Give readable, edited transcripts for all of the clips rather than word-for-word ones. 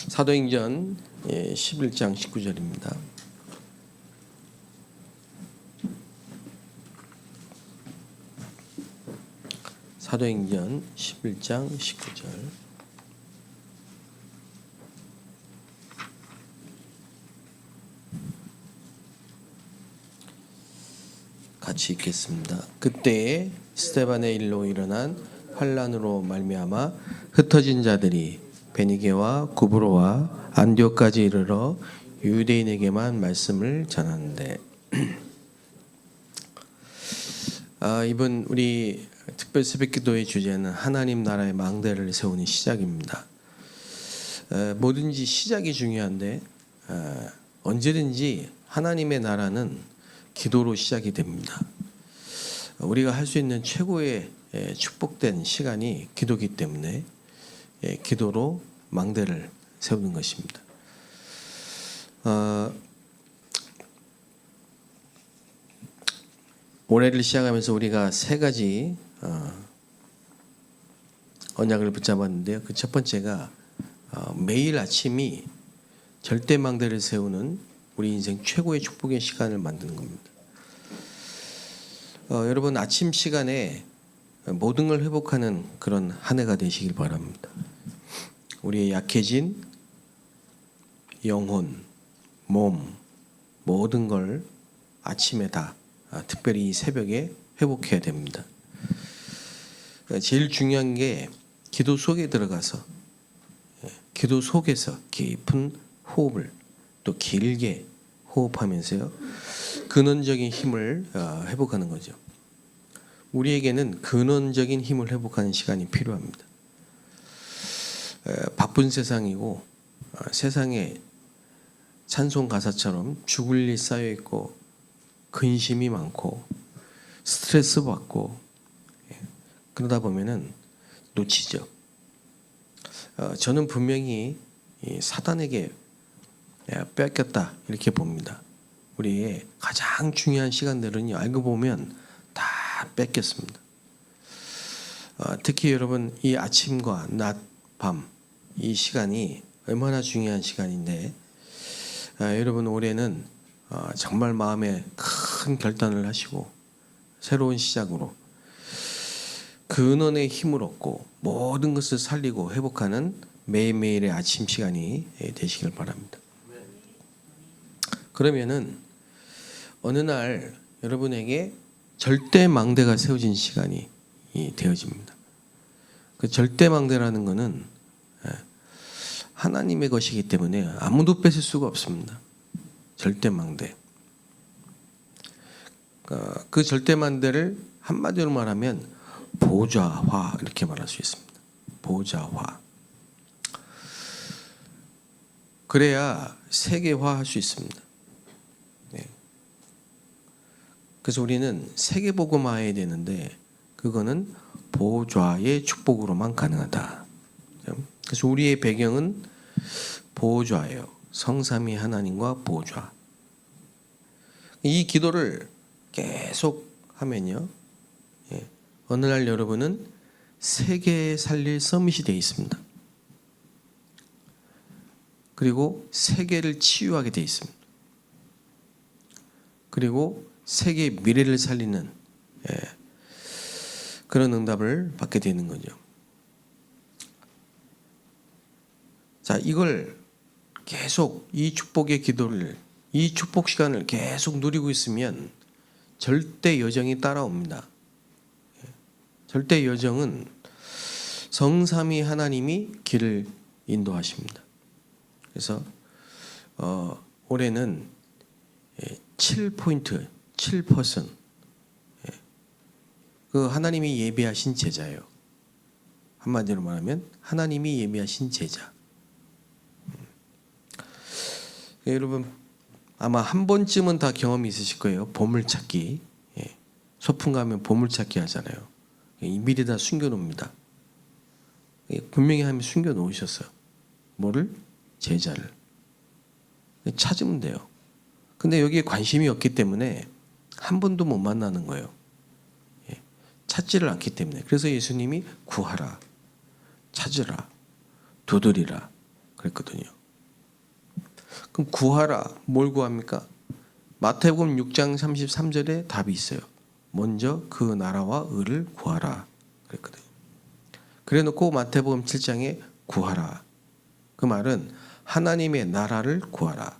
사도행전 11장 19절입니다. 사도행전 11장 19절. 같이 읽겠습니다. 그때 스데반의 일로 일어난 환란으로 말미암아 흩어진 자들이 베니게와 구브로와 안디옥까지 이르러 유대인에게만 말씀을 전하는데 이번 우리 특별 새벽기도의 주제는 하나님 나라의 망대를 세우는 시작입니다. 뭐든지 시작이 중요한데 언제든지 하나님의 나라는 기도로 시작이 됩니다. 우리가 할 수 있는 최고의 축복된 시간이 기도기 때문에 기도로 망대를 세우는 것입니다. 올해를 시작하면서 우리가 세 가지 언약을 붙잡았는데요. 그 첫 번째가 매일 아침이 절대 망대를 세우는 우리 인생 최고의 축복의 시간을 만드는 겁니다. 여러분 아침 시간에 모든 걸 회복하는 그런 한 해가 되시길 바랍니다. 우리의 약해진 영혼, 몸 모든 걸 아침에 다 특별히 이 새벽에 회복해야 됩니다. 제일 중요한 게 기도 속에 들어가서 기도 속에서 깊은 호흡을 또 길게 호흡하면서요 근원적인 힘을 회복하는 거죠. 우리에게는 근원적인 힘을 회복하는 시간이 필요합니다. 바쁜 세상이고 세상에 찬송 가사처럼 죽을 일 쌓여 있고 근심이 많고 스트레스 받고 그러다 보면은 놓치죠. 저는 분명히 사단에게 뺏겼다 이렇게 봅니다. 우리의 가장 중요한 시간들은요 알고 보면 다 뺏겼습니다. 특히 여러분 이 아침과 낮, 밤 이 시간이 얼마나 중요한 시간인데 여러분 올해는 정말 마음에 큰 결단을 하시고 새로운 시작으로 근원의 힘을 얻고 모든 것을 살리고 회복하는 매일매일의 아침 시간이 되시길 바랍니다. 그러면은 어느 날 여러분에게 절대 망대가 세워진 시간이 되어집니다. 그 절대 망대라는 것은 하나님의 것이기 때문에 아무도 뺏을 수가 없습니다. 절대 망대. 그 절대 망대를 한마디로 말하면 보좌화 이렇게 말할 수 있습니다. 보좌화. 그래야 세계화할 수 있습니다. 그래서 우리는 세계복음화해야 되는데 그거는 보좌의 축복으로만 가능하다. 그래서 우리의 배경은 보좌예요. 성삼위 하나님과 보좌. 이 기도를 계속 하면요. 어느 날 여러분은 세계에 살릴 서밋이 되어 있습니다. 그리고 세계를 치유하게 되어 있습니다. 그리고 세계의 미래를 살리는 그런 응답을 받게 되는 거죠. 자, 이걸 계속 이 축복의 기도를 이 축복 시간을 계속 누리고 있으면 절대 여정이 따라옵니다. 절대 여정은 성삼위 하나님이 길을 인도하십니다. 그래서 올해는 7포인트 7%. 그 하나님이 예비하신 제자예요. 한마디로 말하면 하나님이 예비하신 제자. 여러분 아마 한 번쯤은 다 경험이 있으실 거예요. 보물찾기. 소풍 가면 보물찾기 하잖아요. 미리 다 숨겨놓습니다. 분명히 하나님이 숨겨놓으셨어요. 뭐를? 제자를. 찾으면 돼요. 근데 여기에 관심이 없기 때문에 한 번도 못 만나는 거예요. 찾지를 않기 때문에. 그래서 예수님이 구하라, 찾으라, 두드리라 그랬거든요. 그럼 구하라. 뭘 구합니까? 마태복음 6장 33절에 답이 있어요. 먼저 그 나라와 의를 구하라 그랬거든요. 그래놓고 마태복음 7장에 구하라. 그 말은 하나님의 나라를 구하라.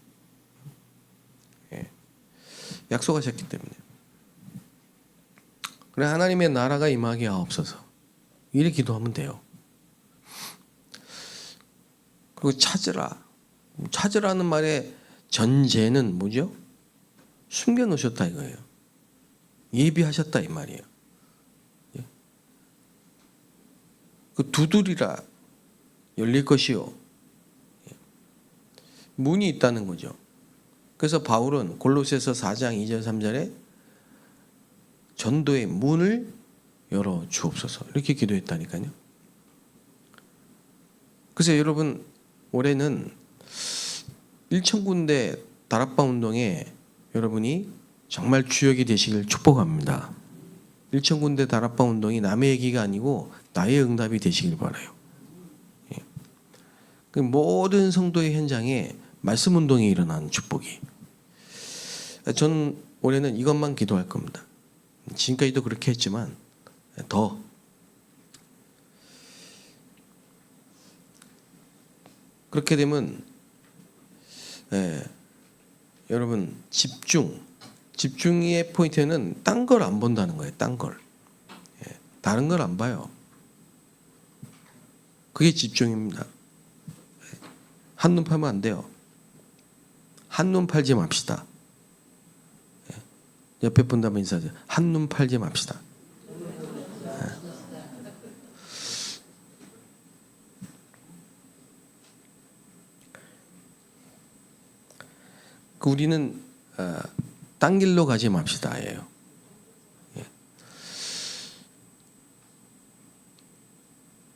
예. 약속하셨기 때문에. 그래 하나님의 나라가 임하게 하옵소서. 이렇게 기도하면 돼요. 그리고 찾으라. 찾으라는 말의 전제는 뭐죠? 숨겨놓으셨다 이거예요. 예비하셨다 이 말이에요. 그 두드리라 열릴 것이요. 문이 있다는 거죠. 그래서 바울은 골로새서 4장 2절 3절에 전도의 문을 열어 주옵소서 이렇게 기도했다니까요. 그래서 여러분 올해는 1,000군데 다락방 운동에 여러분이 정말 주역이 되시길 축복합니다. 1,000군데 다락방 운동이 남의 얘기가 아니고 나의 응답이 되시길 바라요. 그 모든 성도의 현장에 말씀 운동이 일어나는 축복이. 저는 올해는 이것만 기도할 겁니다. 지금까지도 그렇게 했지만 더 그렇게 되면 여러분 집중의 포인트는 딴 걸 안 본다는 거예요. 딴 걸. 다른 걸 안 봐요. 그게 집중입니다. 한눈 팔면 안 돼요. 한눈 팔지 맙시다. 옆에 분다면 인사하세요. 한눈 팔지 맙시다. 우리는 딴 길로 가지 맙시다예요.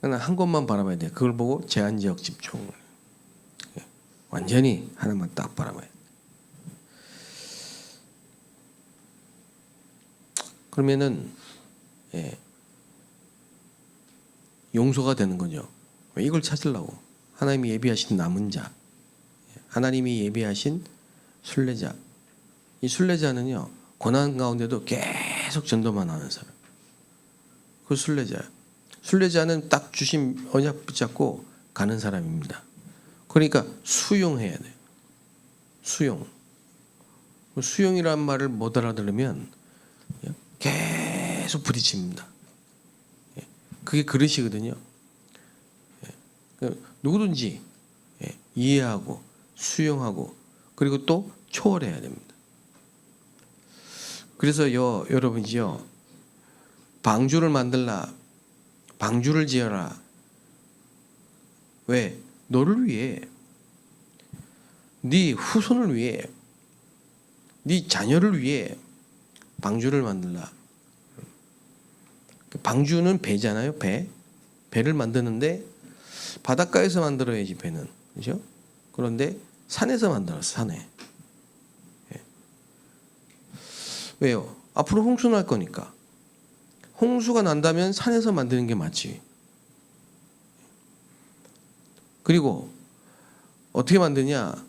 그냥 한 곳만 바라봐야 돼요. 그걸 보고 제한지역 집중. 완전히 하나만 딱 바라봐야 돼요. 그러면은 용서가 되는 거죠. 이걸 찾으려고. 하나님이 예비하신 남은 자. 하나님이 예비하신 순례자. 이 순례자는요. 고난 가운데도 계속 전도만 하는 사람. 그 순례자예요. 순례자는 딱 주신 언약 붙잡고 가는 사람입니다. 그러니까 수용해야 돼요. 수용이란 말을 못 알아들으면 계속 부딪힙니다. 그게 그릇이거든요. 누구든지 이해하고 수용하고 그리고 또 초월해야 됩니다. 그래서 여러분이요 방주를 만들라, 방주를 지어라. 왜? 너를 위해, 네 후손을 위해, 네 자녀를 위해 방주를 만들라. 방주는 배잖아요. 배를 만드는데 바닷가에서 만들어야지 배는, 그렇죠? 그런데 산에서 만들었어. 산에. 왜요? 앞으로 홍수 날 거니까. 홍수가 난다면 산에서 만드는 게 맞지. 그리고 어떻게 만드냐?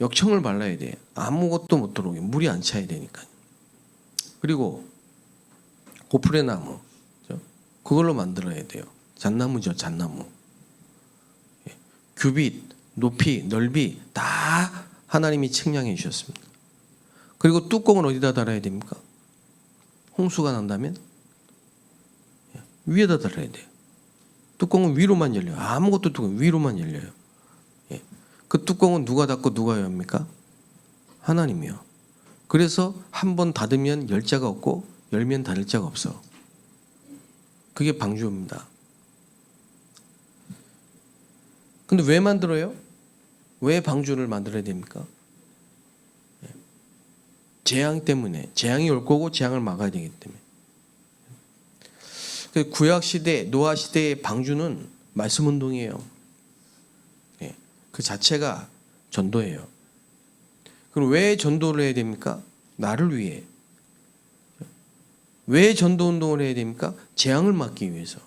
역청을 발라야 돼. 아무것도 못 들어오게. 물이 안 차야 되니까. 그리고 고프레 나무, 그걸로 만들어야 돼요. 잣나무죠, 잣나무. 규빗, 높이, 넓이 다 하나님이 측량해 주셨습니다. 그리고 뚜껑은 어디다 달아야 됩니까? 홍수가 난다면 위에다 달아야 돼요. 뚜껑은 위로만 열려요. 아무것도 뚜껑 위로만 열려요. 그 뚜껑은 누가 닫고 누가 엽니까? 하나님이요. 그래서 한 번 닫으면 열 자가 없고 열면 닫을 자가 없어. 그게 방주입니다. 근데 왜 만들어요? 왜 방주를 만들어야 됩니까? 재앙 때문에. 재앙이 올 거고 재앙을 막아야 되기 때문에. 구약시대, 노아시대의 방주는 말씀운동이에요. 그 자체가 전도예요. 그럼 왜 전도를 해야 됩니까? 나를 위해. 왜 전도운동을 해야 됩니까? 재앙을 막기 위해서.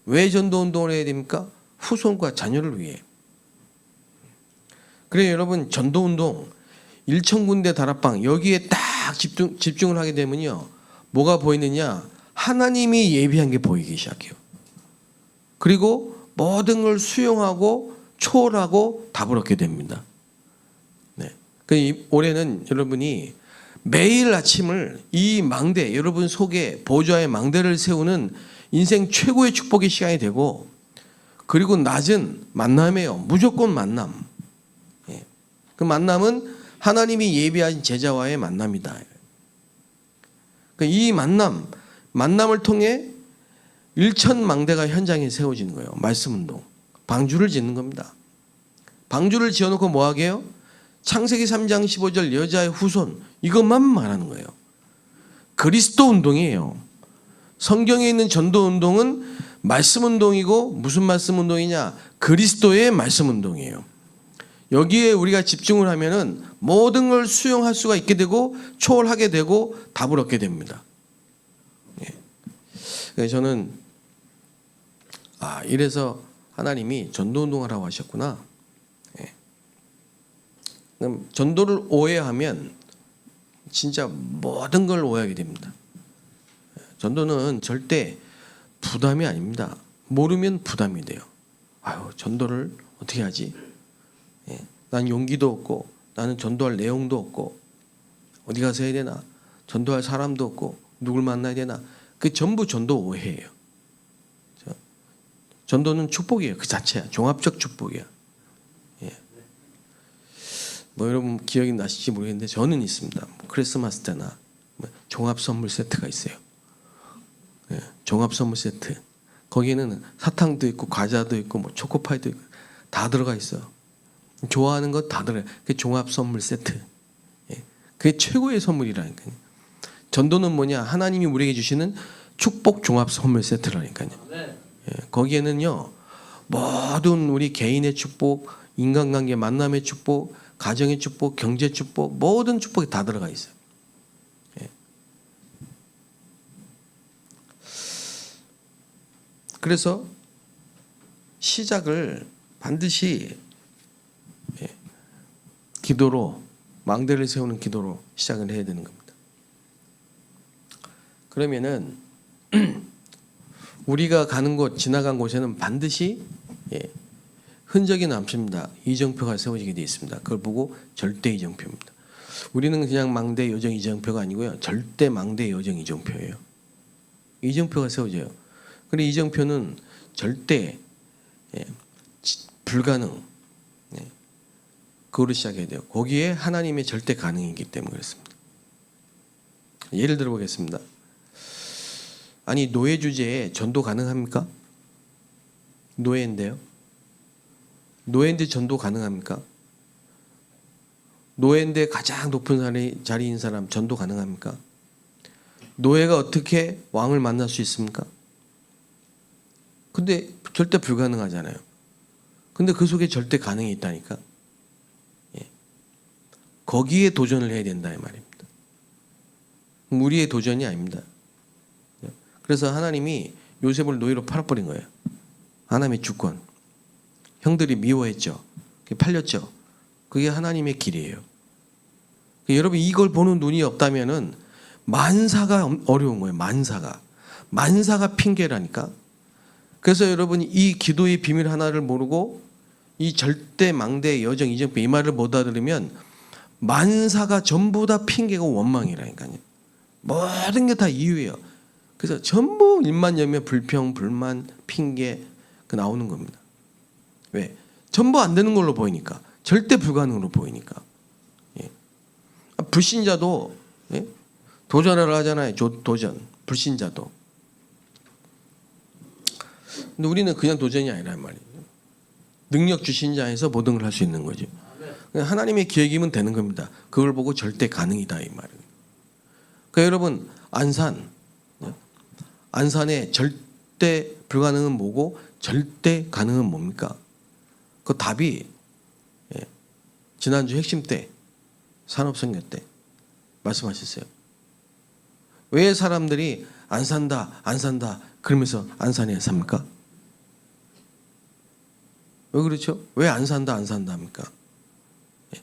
왜 전도운동을 해야 됩니까? 후손과 자녀를 위해. 그래 여러분 전도운동 1,000군데 다락방 여기에 딱 집중을 하게 되면요. 뭐가 보이느냐? 하나님이 예비한 게 보이기 시작해요. 그리고 모든 걸 수용하고 초월하고 답을 얻게 됩니다. 네. 올해는 여러분이 매일 아침을 이 망대, 여러분 속에 보좌의 망대를 세우는 인생 최고의 축복의 시간이 되고, 그리고 낮은 만남이에요. 무조건 만남. 예. 그 만남은 하나님이 예비한 제자와의 만남이다. 이 만남을 통해 1,000망대가 현장에 세워지는 거예요. 말씀운동. 방주를 짓는 겁니다. 방주를 지어놓고 뭐 하게요? 창세기 3장 15절 여자의 후손 이것만 말하는 거예요. 그리스도 운동이에요. 성경에 있는 전도 운동은 말씀 운동이고 무슨 말씀 운동이냐? 그리스도의 말씀 운동이에요. 여기에 우리가 집중을 하면은 모든 걸 수용할 수가 있게 되고 초월하게 되고 답을 얻게 됩니다. 예. 저는 이래서 하나님이 전도 운동하라고 하셨구나. 예. 그럼 전도를 오해하면 진짜 모든 걸 오해하게 됩니다. 전도는 절대 부담이 아닙니다. 모르면 부담이 돼요. 전도를 어떻게 하지? 예. 난 용기도 없고 나는 전도할 내용도 없고 어디 가서 해야 되나? 전도할 사람도 없고 누굴 만나야 되나? 그 전부 전도 오해예요. 전도는 축복이에요. 그 자체야. 종합적 축복이야. 예. 여러분 기억이 나실지 모르겠는데 저는 있습니다. 크리스마스 때나 종합 선물 세트가 있어요. 예. 종합 선물 세트. 거기에는 사탕도 있고 과자도 있고 초코파이도 있고 다 들어가 있어요. 좋아하는 것 다 들어요. 그게 종합 선물 세트. 예. 그게 최고의 선물이라니까요. 전도는 뭐냐? 하나님이 우리에게 주시는 축복 종합 선물 세트라니까요. 예. 거기에는요 모든 우리 개인의 축복, 인간관계 만남의 축복, 가정의 축복, 경제 축복, 모든 축복이 다 들어가 있어요. 예. 그래서 시작을 반드시 기도로, 망대를 세우는 기도로 시작을 해야 되는 겁니다. 그러면은 우리가 가는 곳, 지나간 곳에는 반드시 흔적이 남습니다. 이정표가 세워지게 되어 있습니다. 그걸 보고 절대 이정표입니다. 우리는 그냥 망대 요정 이정표가 아니고요. 절대 망대 요정 이정표예요. 이정표가 세워져요. 그리고 이정표는 절대 불가능. 그거로 시작해야 돼요. 거기에 하나님의 절대 가능이기 때문에 그렇습니다. 예를 들어 보겠습니다. 아니 노예 주제에 전도 가능합니까? 노예인데요. 노예인데 전도 가능합니까? 노예인데 가장 높은 자리인 사람 전도 가능합니까? 노예가 어떻게 왕을 만날 수 있습니까? 근데 절대 불가능하잖아요. 근데 그 속에 절대 가능이 있다니까. 예. 거기에 도전을 해야 된다 이 말입니다. 우리의 도전이 아닙니다. 그래서 하나님이 요셉을 노예로 팔아버린 거예요. 하나님의 주권. 형들이 미워했죠. 팔렸죠. 그게 하나님의 길이에요. 여러분 이걸 보는 눈이 없다면은 만사가 어려운 거예요. 만사가 핑계라니까. 그래서 여러분 이 기도의 비밀 하나를 모르고 이 절대 망대 여정 이정표 이 말을 못 알아들으면 만사가 전부 다 핑계고 원망이라니까요. 모든 게 다 이유예요. 그래서 전부 일만 열면 불평, 불만, 핑계 그 나오는 겁니다. 왜? 전부 안 되는 걸로 보이니까. 절대 불가능으로 보이니까. 예. 불신자도 도전을 하잖아요. 도전. 불신자도. 근데 우리는 그냥 도전이 아니란 말이에요. 능력 주신 자에서 모든 걸 할 수 있는 거죠. 하나님의 계획이면 되는 겁니다. 그걸 보고 절대 가능이다 이 말이에요. 그러니까 여러분 안산의 절대 불가능은 뭐고 절대 가능은 뭡니까? 그 답이 지난주 핵심 때 산업선교 때 말씀하셨어요. 왜 사람들이 안 산다 그러면서 안산에 삽니까? 왜 그렇죠? 왜 안 산다 합니까? 예.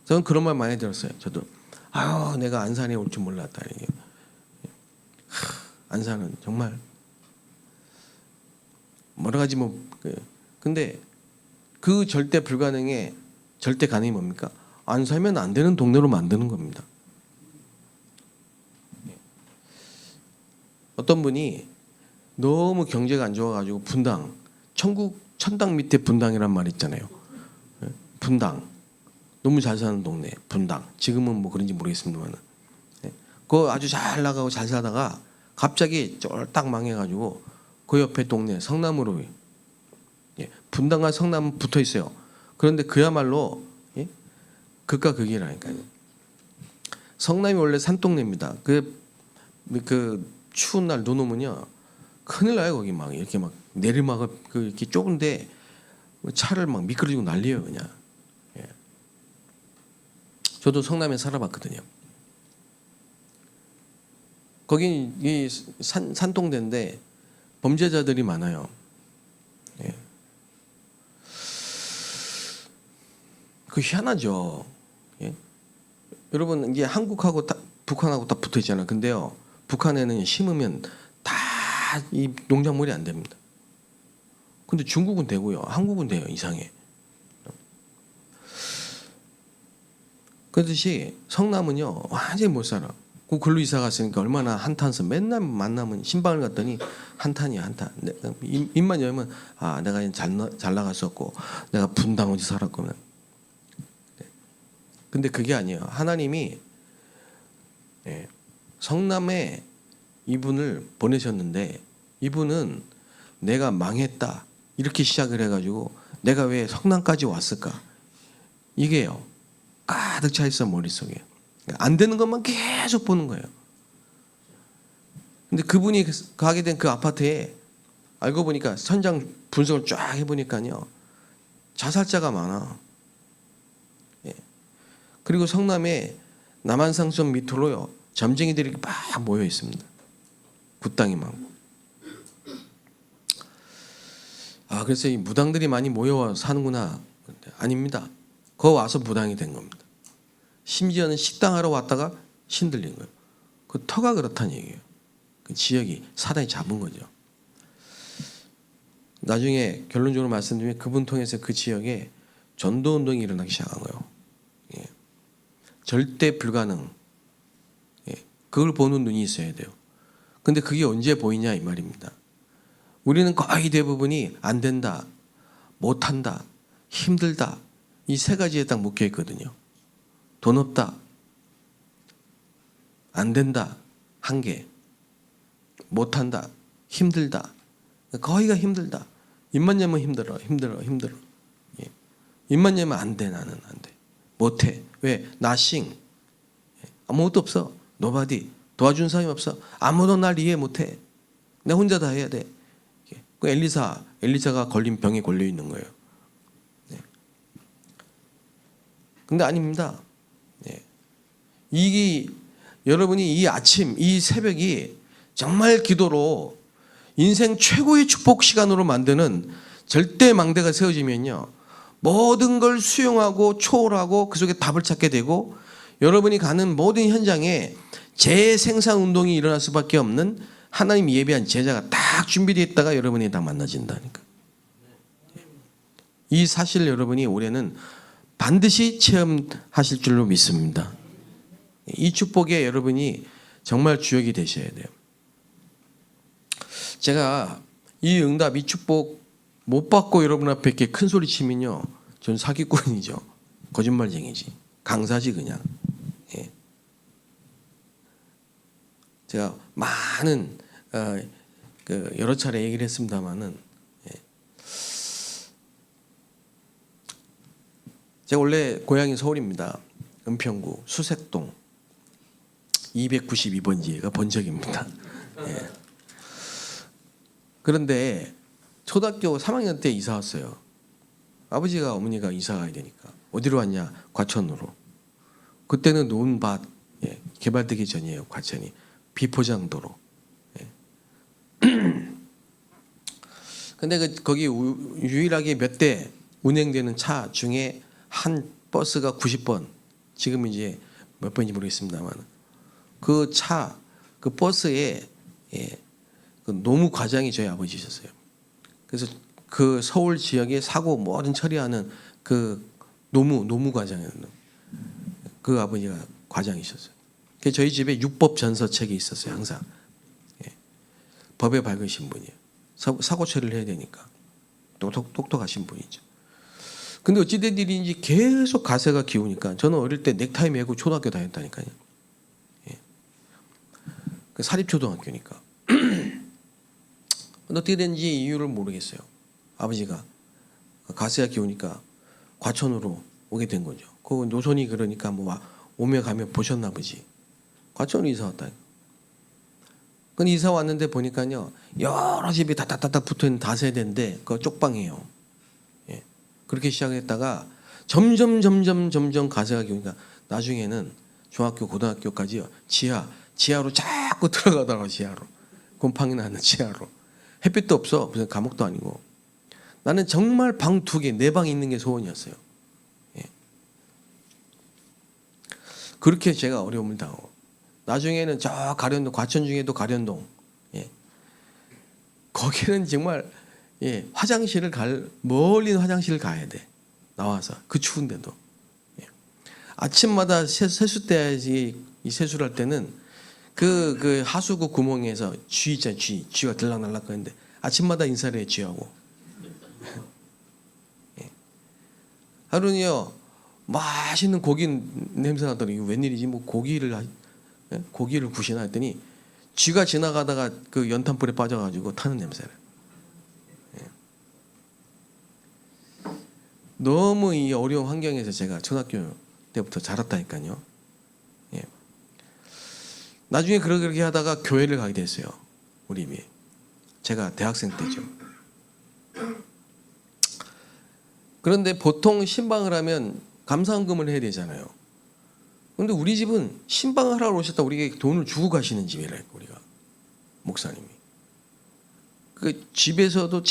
저는 그런 말 많이 들었어요. 저도 아유 내가 안산에 올 줄 몰랐다. 안산은 정말 여러 가지 근데 그 절대 불가능의 절대 가능이 뭡니까? 안 살면 안 되는 동네로 만드는 겁니다. 어떤 분이 너무 경제가 안 좋아가지고 분당, 천당 밑에 분당이란 말 있잖아요. 분당 너무 잘 사는 동네 분당. 지금은 뭐 그런지 모르겠습니다만, 그거 아주 잘 나가고 잘 살다가 갑자기 쫄딱 망해가지고 그 옆에 동네 성남으로, 분당과 성남은 붙어 있어요. 그런데 그야말로 극과 극이라니까요. 성남이 원래 산동네입니다. 그 추운 날 눈 오면요 큰일 나요. 거기 막 이렇게 막 내리막을 이렇게 좁은데 차를 막 미끄러지고 난리예요 그냥. 저도 성남에 살아봤거든요. 거기 이 산동대인데 범죄자들이 많아요. 그 희한하죠. 여러분 이게 한국하고 북한하고 다 붙어 있잖아요. 근데요 북한에는 심으면 다 이 농작물이 안 됩니다. 근데 중국은 되고요. 한국은 돼요. 이상해. 그렇듯이 성남은요 완전히 못 살아. 그 글로 이사 갔으니까 얼마나 한탄스 맨날 만나면 신방을 갔더니 한탄이야 한탄. 입만 열면 아 내가 잘 나갔었고 내가 분당 어디 살았구나. 근데 그게 아니에요. 하나님이 성남에 이분을 보내셨는데 이분은 내가 망했다 이렇게 시작을 해가지고 내가 왜 성남까지 왔을까 이게요 가득 차 있어 머릿속에. 안 되는 것만 계속 보는 거예요. 근데 그분이 가게 된 그 아파트에 알고 보니까 선장 분석을 쫙 해보니까요 자살자가 많아. 그리고 성남에 남한상선 밑으로요 점쟁이들이 막 모여 있습니다. 굿땅이 많고. 아 그래서 이 무당들이 많이 모여 사는구나. 아닙니다. 거 와서 무당이 된 겁니다. 심지어는 식당하러 왔다가 신들린 거예요. 그 터가 그렇다는 얘기예요. 그 지역이 사단이 잡은 거죠. 나중에 결론적으로 말씀드리면 그분 통해서 그 지역에 전도운동이 일어나기 시작한 거예요. 절대 불가능. 그걸 보는 눈이 있어야 돼요. 근데 그게 언제 보이냐 이 말입니다. 우리는 거의 대부분이 안 된다, 못한다, 힘들다 이 세 가지에 딱 묶여 있거든요. 돈 없다, 안 된다, 한계, 못한다, 힘들다. 거의가 힘들다. 입만 열면 힘들어. 입만 열면 안 돼 나는 안 돼. 못해. 왜? nothing. 아무것도 없어. nobody. 도와준 사람이 없어. 아무도 날 이해 못해. 내가 혼자 다 해야 돼. 그 엘리사가 걸린 병에 걸려 있는 거예요. 근데 아닙니다. 이게 여러분이 이 아침, 이 새벽이 정말 기도로 인생 최고의 축복 시간으로 만드는 절대 망대가 세워지면요. 모든 걸 수용하고 초월하고 그 속에 답을 찾게 되고 여러분이 가는 모든 현장에 재생산 운동이 일어날 수밖에 없는 하나님이 예비한 제자가 딱 준비되어 있다가 여러분이 딱 만나진다니까. 이 사실 여러분이 올해는 반드시 체험하실 줄로 믿습니다. 이 축복에 여러분이 정말 주역이 되셔야 돼요. 제가 이 응답, 이 축복 못 받고 여러분 앞에 이렇게 큰 소리 치면요, 전 사기꾼이죠. 거짓말쟁이지. 강사지 그냥. 제가 많은 여러 차례 얘기를 했습니다만은 제가 원래 고향이 서울입니다. 은평구 수색동 292번지가 본적입니다. 그런데 초등학교 3학년 때 이사 왔어요. 아버지가 어머니가 이사 가야 되니까. 어디로 왔냐? 과천으로. 그때는 논밭 개발되기 전이에요. 과천이. 비포장도로. 근데 거기 유일하게 몇 대 운행되는 차 중에 한 버스가 90번, 지금 이제 몇 번인지 모르겠습니다만 그 차, 그 버스에 그 노무 과장이 저희 아버지셨어요. 그래서 그 서울 지역의 사고 모든 처리하는 그 노무 과장이었는 그 아버지가 과장이셨어요. 그래서 저희 집에 육법 전서책이 있었어요. 항상 법에 밝으신 분이에요. 사고 처리를 해야 되니까 똑똑하신 분이죠. 근데 어찌된 일인지 계속 가세가 기우니까 저는 어릴 때 넥타이 메고 초등학교 다녔다니까요. 그 사립초등학교니까. 어떻게 된지 이유를 모르겠어요. 아버지가 가세가 기우니까 과천으로 오게 된 거죠. 그 노선이 그러니까 뭐 오며 가며 보셨나 보지. 과천으로 이사 왔다니까. 근데 이사 왔는데 보니까요 여러 집이 다다다닥 붙어있는 다세대인데 그 쪽방이에요. 그렇게 시작했다가 점점 가세가 기우니까 나중에는 중학교 고등학교까지 지하로 자꾸 들어가더라고. 지하로 곰팡이 나는 지하로. 햇빛도 없어. 무슨 감옥도 아니고. 나는 정말 방 2개, 4방 있는 게 소원이었어요. 그렇게 제가 어려움을 당하고 나중에는 저 가련동, 과천 중에도 가련동, 거기는 정말 화장실을 멀리 화장실을 가야 돼. 나와서 그 추운데도 아침마다 세수 때야지. 이 세수를 할 때는 그 하수구 구멍에서 쥐 있잖아요. 쥐가 들락날락 거리는데 아침마다 인사를 해. 쥐하고 하루는요 맛있는 고기 냄새 나더니 이거 웬일이지? 뭐 고기를 부시나 했더니 쥐가 지나가다가 그 연탄불에 빠져가지고 타는 냄새를. 너무 이 어려운 환경에서 제가 초등학교 때부터 자랐다니까요. 나중에 그렇게 하다가 교회를 가게 됐어요. 우리 집이. 제가 대학생 때죠. 그런데 보통 신방을 하면 감사헌금을 해야 되잖아요. 그런데 우리 집은 신방을 하러 오셨다 우리에게 돈을 주고 가시는 집이라 했고 우리가 목사님이. 그 집에서도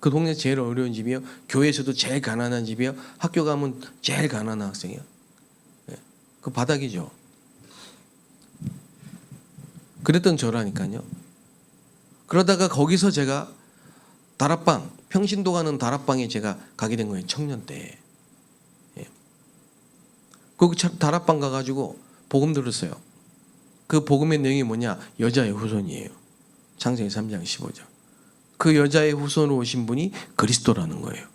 그 동네 제일 어려운 집이요. 교회에서도 제일 가난한 집이요. 학교 가면 제일 가난한 학생이요. 그 바닥이죠. 그랬던 저라니까요. 그러다가 거기서 제가 다락방, 평신도 가는 다락방에 제가 가게 된 거예요. 청년 때. 거기 다락방 가가지고 복음 들었어요. 그 복음의 내용이 뭐냐? 여자의 후손이에요. 창세기 3장 15절. 그 여자의 후손으로 오신 분이 그리스도라는 거예요.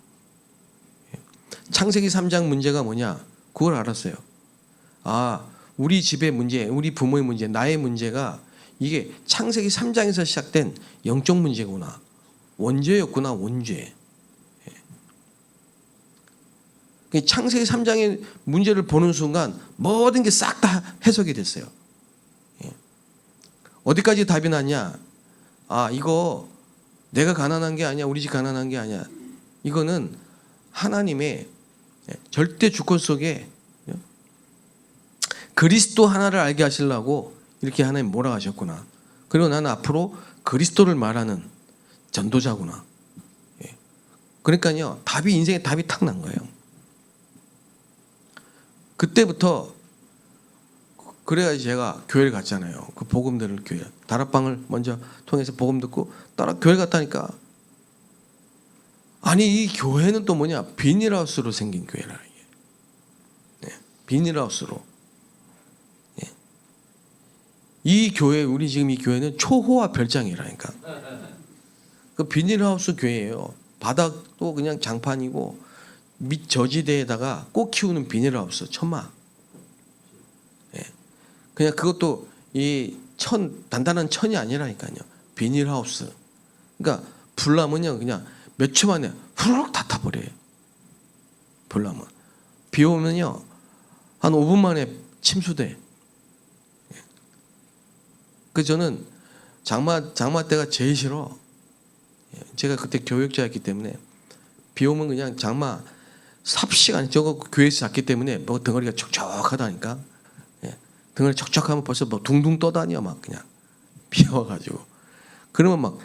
창세기 3장 문제가 뭐냐? 그걸 알았어요. 우리 집의 문제, 우리 부모의 문제, 나의 문제가 이게 창세기 3장에서 시작된 영적 문제구나. 원죄였구나. 원죄. 창세기 3장의 문제를 보는 순간 모든 게 싹 다 해석이 됐어요. 어디까지 답이 났냐? 이거 내가 가난한 게 아니야. 우리 집 가난한 게 아니야. 이거는 하나님의 절대 주권 속에 그리스도 하나를 알게 하시려고 이렇게 하나님 몰아가셨구나. 그리고 나는 앞으로 그리스도를 말하는 전도자구나. 그러니까요. 인생의 답이 탁 난 거예요. 그때부터 그래야지 제가 교회를 갔잖아요. 그 복음 들을 교회. 다락방을 먼저 통해서 복음 듣고 따라 교회 갔다니까. 이 교회는 또 뭐냐? 비닐하우스로 생긴 교회라. 비닐하우스로. 이 교회, 우리 지금 이 교회는 초호화 별장이라니까. 그 비닐하우스 교회예요. 바닥도 그냥 장판이고 밑 저지대에다가 꽃 키우는 비닐하우스 천막. 그냥 그것도 단단한 천이 아니라니까요. 비닐하우스. 그러니까 불나면요 그냥 몇 초 만에 후루룩 다 타버려요. 불나면. 비 오면요 한 5분 만에 침수돼. 저는 장마 때가 제일 싫어. 제가 그때 교육자였기 때문에 비 오면 그냥 장마 삽시간 저거 교회에서 잤기 때문에 뭐 덩어리가 촉촉하다니까. 등을 촉촉하면 벌써 뭐 둥둥 떠다녀 막 그냥 비 와가지고. 그러면 막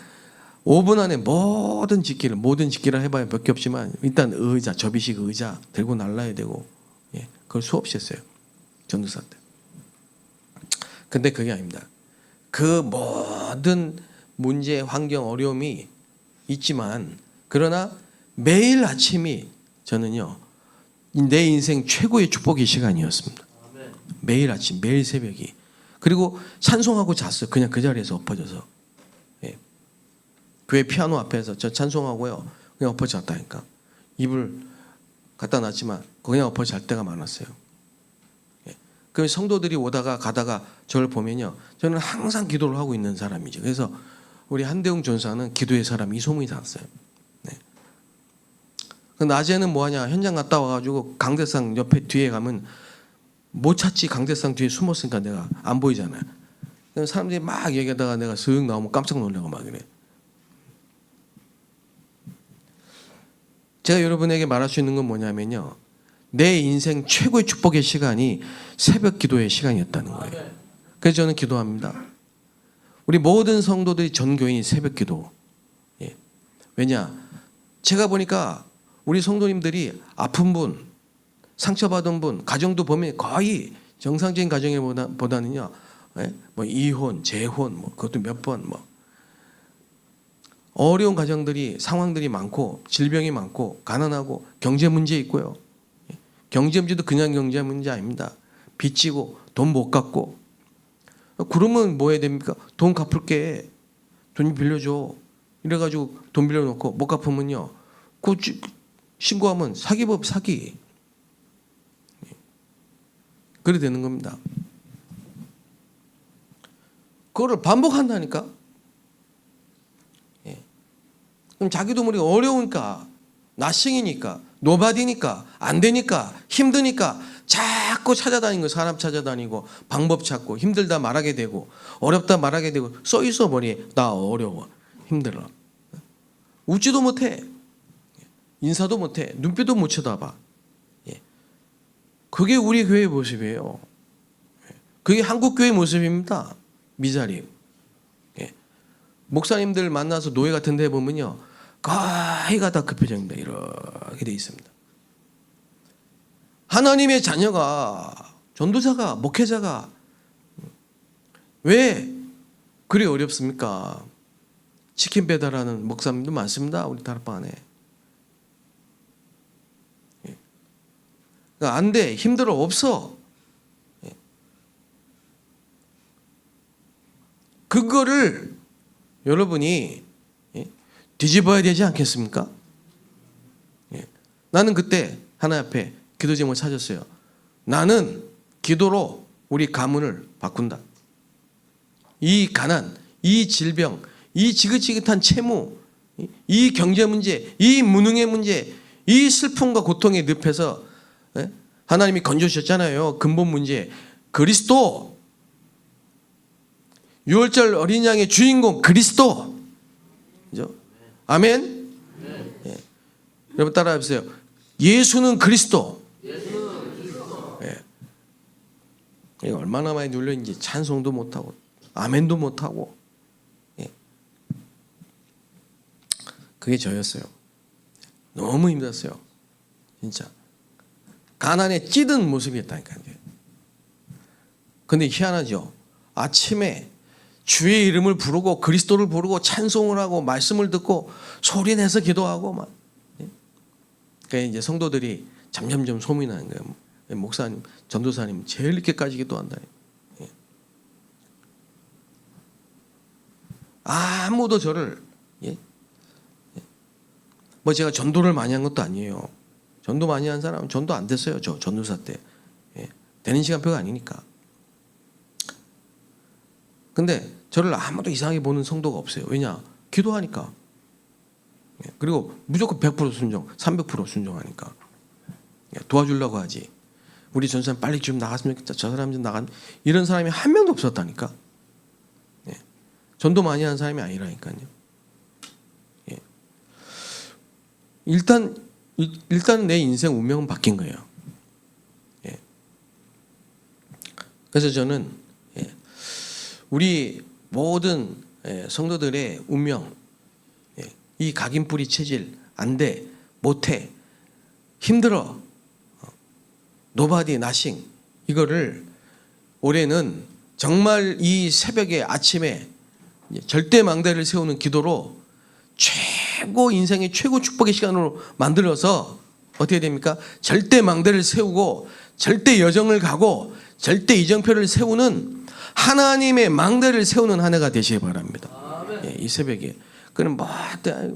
5분 안에 모든 직기를 해봐야 몇 개 없지만 일단 의자, 접이식 의자 들고 날라야 되고, 예, 그걸 수없이 했어요. 전도사 때. 근데 그게 아닙니다. 그 모든 문제, 환경, 어려움이 있지만, 그러나 매일 아침이 저는요, 내 인생 최고의 축복의 시간이었습니다. 매일 아침, 매일 새벽이. 그리고 찬송하고 잤어요. 그냥 그 자리에서 엎어져서. 예. 교회 피아노 앞에서 저 찬송하고요, 그냥 엎어져 잤다니까. 이불 갖다 놨지만 그냥 엎어져 잘 때가 많았어요. 예. 그 성도들이 오다가 가다가 저를 보면요, 저는 항상 기도를 하고 있는 사람이죠. 그래서 우리 한대웅 전사는 기도의 사람이 소문이 났어요. 네. 낮에는 뭐하냐, 현장 갔다 와가지고 강대상 옆에 뒤에 가면 못 찾지. 강대상 뒤에 숨었으니까 내가 안 보이잖아요. 사람들이 막 얘기하다가 내가 슥 나오면 깜짝 놀라고 막 이래. 제가 여러분에게 말할 수 있는 건 뭐냐면요, 내 인생 최고의 축복의 시간이 새벽 기도의 시간이었다는 거예요. 그래서 저는 기도합니다. 우리 모든 성도들이 전교인이 새벽 기도. 예. 왜냐, 제가 보니까 우리 성도님들이 아픈 분, 상처받은 분, 가정도 보면 거의 정상적인 가정보다는요, 예? 뭐 이혼, 재혼, 뭐 그것도 몇 번, 뭐 어려운 가정들이, 상황들이 많고, 질병이 많고, 가난하고, 경제 문제 있고요. 예? 경제 문제도 그냥 경제 문제 아닙니다. 빚지고 돈 못 갚고. 그러면 뭐 해야 됩니까? 돈 갚을게, 돈 빌려줘, 이래가지고 돈 빌려놓고 못 갚으면요, 그 신고하면 사기법 사기. 그래 되는 겁니다. 그거를 반복한다니까. 예. 그럼 자기도 모르게 어려우니까, 나싱이니까, 노바디니까, 안 되니까, 힘드니까 자꾸 찾아다니는 거, 사람 찾아다니고 방법 찾고, 힘들다 말하게 되고, 어렵다 말하게 되고, 써 있어 머리에 나 어려워, 힘들어. 웃지도 못해, 인사도 못해, 눈빛도 못 쳐다봐. 예. 그게 우리 교회의 모습이에요. 그게 한국 교회의 모습입니다. 미자립. 예. 목사님들 만나서 노예 같은 데 보면요, 거의가 다 그 표정입니다. 이렇게 돼 있습니다. 하나님의 자녀가, 전도자가, 목회자가 왜 그리 어렵습니까? 치킨 배달하는 목사님도 많습니다. 우리 다락방 안에. 예. 그러니까 안 돼, 힘들어, 없어. 예. 그거를 여러분이, 예, 뒤집어야 되지 않겠습니까? 예. 나는 그때 하나님 앞에 기도 제목을 찾았어요. 나는 기도로 우리 가문을 바꾼다. 이 가난, 이 질병, 이 지긋지긋한 채무, 이 경제 문제, 이 무능의 문제, 이 슬픔과 고통의 늪에서, 예? 하나님이 건져주셨잖아요. 근본 문제, 그리스도, 6월절 어린 양의 주인공 그리스도. 그죠? 아멘. 예. 여러분 따라해보세요. 예수는 그리스도. 예. 이거 얼마나 많이 눌려있는지, 찬송도 못하고 아멘도 못하고. 예. 그게 저였어요. 너무 힘들었어요. 진짜 가난에 찌든 모습이었다니까요. 근데 희한하죠. 아침에 주의 이름을 부르고 그리스도를 부르고 찬송을 하고 말씀을 듣고 소리내서 기도하고 막. 그러니까 이제 성도들이 점점점 소문이 나는 거예요. 목사님, 전도사님 제일 늦게까지 기도한다. 예. 아무도 저를, 예? 뭐 제가 전도를 많이 한 것도 아니에요. 전도 많이 한 사람은 전도 안 됐어요. 저 전도사 때. 예. 되는 시간표가 아니니까. 근데 저를 아무도 이상하게 보는 성도가 없어요. 왜냐? 기도하니까. 예. 그리고 무조건 100% 순종, 300% 순종하니까. 예. 도와주려고 하지. 우리 전사님 빨리 좀 나갔으면 좋겠다. 저 사람 좀 나가면, 이런 사람이 한 명도 없었다니까. 예. 전도 많이 하는 사람이 아니라니까요. 예. 일단 내 인생 운명은 바뀐 거예요. 예. 그래서 저는, 예, 우리 모든, 예, 성도들의 운명, 이 각인뿌리 체질 안 돼, 못해, 힘들어, 노바디 나싱, 이거를 올해는 정말 이 새벽에 아침에 절대 망대를 세우는 기도로 최고 인생의 최고 축복의 시간으로 만들어서 어떻게 됩니까? 절대 망대를 세우고 절대 여정을 가고 절대 이정표를 세우는 하나님의 망대를 세우는 한 해가 되시기 바랍니다. 예, 이 새벽에. 그럼 뭐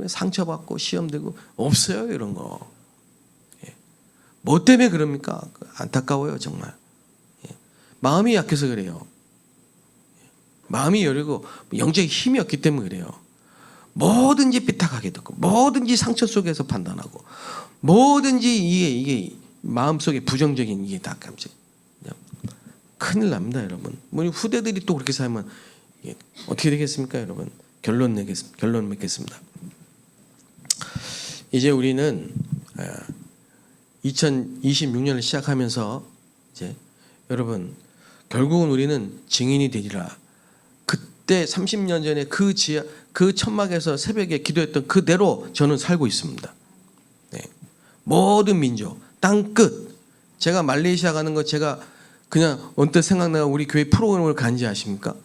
상처받고 시험되고 없어요, 이런 거. 예. 뭐 때문에 그럽니까? 안타까워요, 정말. 예. 마음이 약해서 그래요. 예. 마음이 여리고 영적인 힘이 없기 때문에 그래요. 뭐든지 삐딱하게 듣고 뭐든지 상처 속에서 판단하고 뭐든지 이게 마음속에 부정적인 이게 다 감정. 큰일 납니다, 여러분. 뭐 후대들이 또 그렇게 살면 어떻게 되겠습니까, 여러분? 결론 맺겠습니다. 이제 우리는 2026년을 시작하면서 이제 여러분 결국은 우리는 증인이 되리라. 그때 30년 전에 그 천막에서 새벽에 기도했던 그대로 저는 살고 있습니다. 네. 모든 민족 땅 끝. 제가 말레이시아 가는 거 제가 그냥 언뜻 생각나가 우리 교회 프로그램을 간지 아십니까?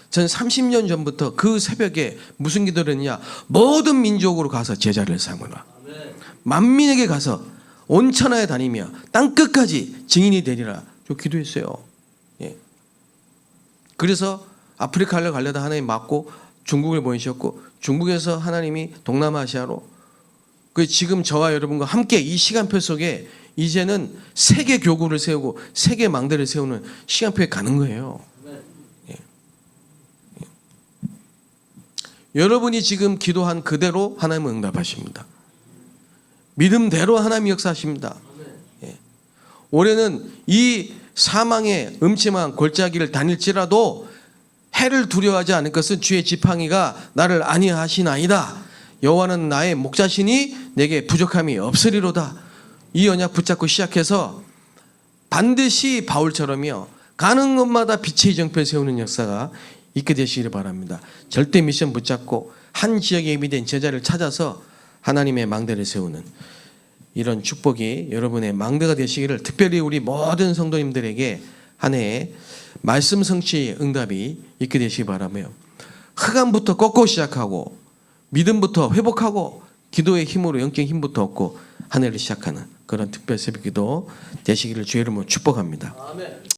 전 30년 전부터 그 새벽에 무슨 기도를 했냐? 모든 민족으로 가서 제자를 삼으라. 만민에게 가서 온 천하에 다니며 땅 끝까지 증인이 되리라. 저 기도했어요. 예. 그래서 아프리카를 가려다 하나님 맞고 중국을 보내셨고 중국에서 하나님이 동남아시아로 그 지금 저와 여러분과 함께 이 시간표 속에 이제는 세계 교구를 세우고 세계 망대를 세우는 시간표에 가는 거예요. 예. 예. 여러분이 지금 기도한 그대로 하나님은 응답하십니다. 믿음대로 하나님이 역사하십니다. 예. 올해는 이 사망의 음침한 골짜기를 다닐지라도 해를 두려워하지 않을 것은 주의 지팡이가 나를 안위하시나이다. 여호와는 나의 목자시니 내게 부족함이 없으리로다. 이 언약 붙잡고 시작해서 반드시 바울처럼요 가는 곳마다 빛의 이정표를 세우는 역사가 있게 되시기를 바랍니다. 절대 미션 붙잡고 한 지역에 예비된 제자를 찾아서 하나님의 망대를 세우는 이런 축복이 여러분의 망대가 되시기를 특별히 우리 모든 성도님들에게 한 해에 말씀 성취 응답이 있게 되시기 바라며 흑암부터 꺾고 시작하고 믿음부터 회복하고 기도의 힘으로 영적인 힘부터 얻고 한 해를 시작하는 그런 특별 새벽기도 되시기를 주의 이름으로 축복합니다. 아멘.